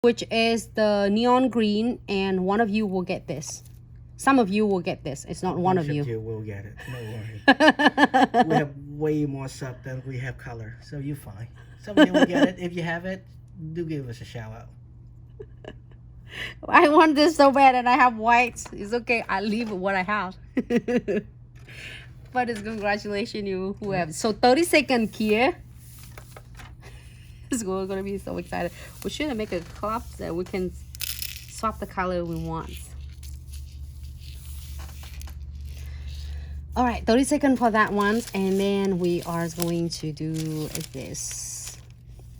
which is the neon green, and one of you will get this. Some of you will get this. It's not one of you. You will get it. No worry. We have way more sub than we have color, so you're fine. Some of you will get it. If you have it, do give us a shout out. I want this so bad, and I have whites. It's okay. I leave what I have. But it's congratulations you who have. So 30-second here. We're gonna be so excited. We should make a club that we can swap the color we want. All right, 30-second for that one, and then we are going to do this.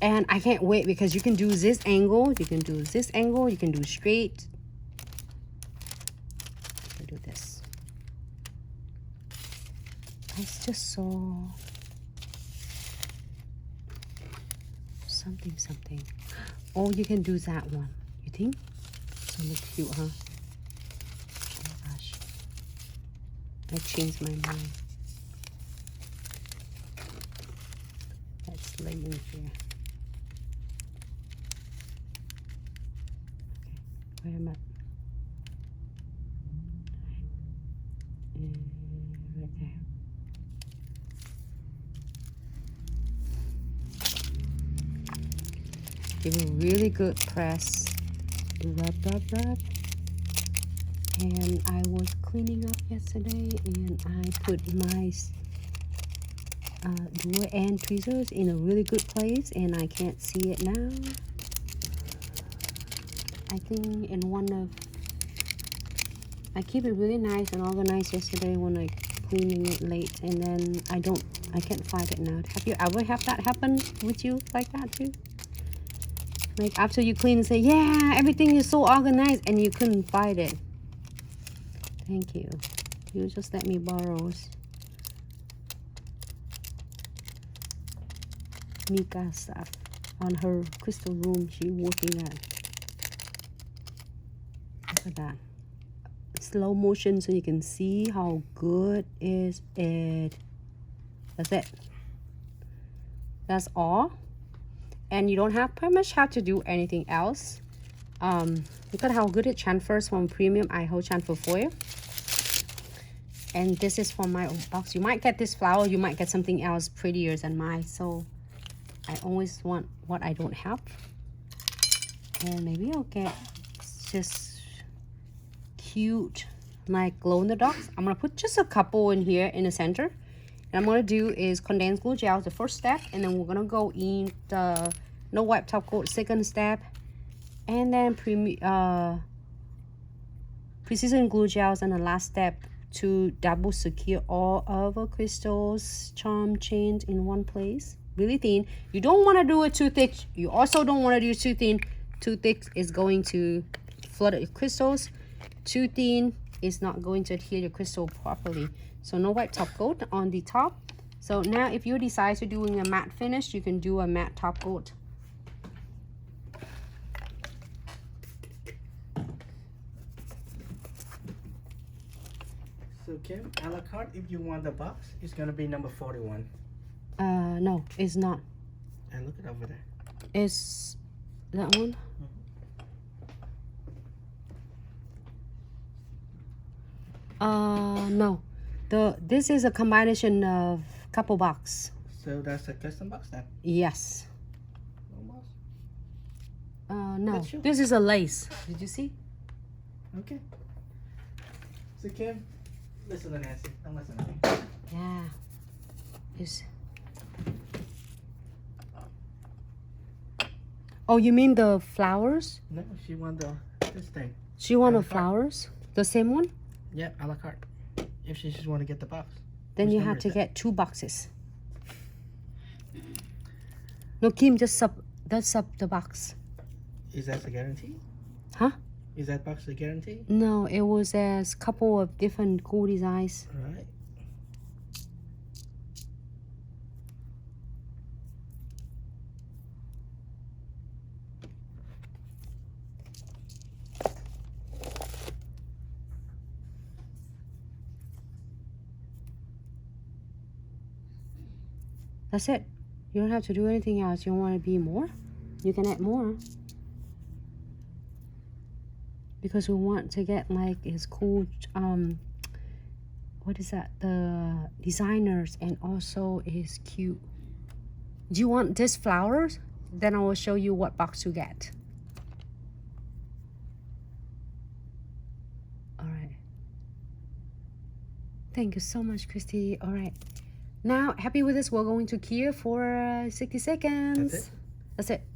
And I can't wait because you can do this angle, you can do this angle, you can do straight. I'll do this. It's just so something. Oh, you can do that one. You think? So look cute, huh? Oh my gosh. I changed my mind. Let's lay in here. Okay, where am I? Right there. Give a really good press. Rub. And I was cleaning up yesterday, and I put my dual end tweezers in a really good place, and I can't see it now. I think in one of, I keep it really nice and organized yesterday when I cleaning it late, and then I can't find it now. Have you ever have that happen with you like that too? Like after you clean and say, yeah, everything is so organized, and you couldn't find it. Thank you. You just let me borrow Mika stuff on her crystal room she working at. Look at that. Slow motion so you can see how good is it. That's it. That's all. And you don't have pretty much have to do anything else. Look at how good it transfers from premium iHo transfer foil. And this is from my old box. You might get this flower, you might get something else prettier than mine. So I always want what I don't have. And maybe I'll get just cute like glow in the dark. I'm gonna put just a couple in here in the center. And I'm gonna do is condensed glue gel, the first step, and then we're gonna go in the no wipe top coat, second step, and then precision glue gels and the last step to double secure all of our crystals charm chains in one place. Really thin. You don't want to do it too thick. You also don't want to do it too thin. Too thick is going to flood your crystals. Too thin is not going to adhere your crystal properly. So no white top coat on the top. So now if you decide to doing a matte finish, you can do a matte top coat. So Kim, a la carte, if you want the box, it's gonna be number 41. No, it's not. And look it over there. It's that one? No. This is a combination of couple box. So that's a custom box then? Yes. Almost. No. This is a lace. Did you see? Okay. So Kim, listen to Nancy. Don't listen to me. Yeah. It's... Oh, you mean the flowers? No, she want this thing. She want the flowers? The same one? Yeah, a la carte. If she just want to get the box. Then you have to get 2 boxes. No, Kim, just that's up the box. Is that a guarantee? Huh? Is that box a guarantee? No, it was a couple of different cool designs. All right. That's it. You don't have to do anything else. You want to be more? You can add more. because we want to get like his cool what is that, the designers, and also is cute. Do you want this flowers? Then I will show you what box to get. All right, thank you so much, Christy. All right, now happy with this, we're going to cure for 60 seconds. That's it. That's it.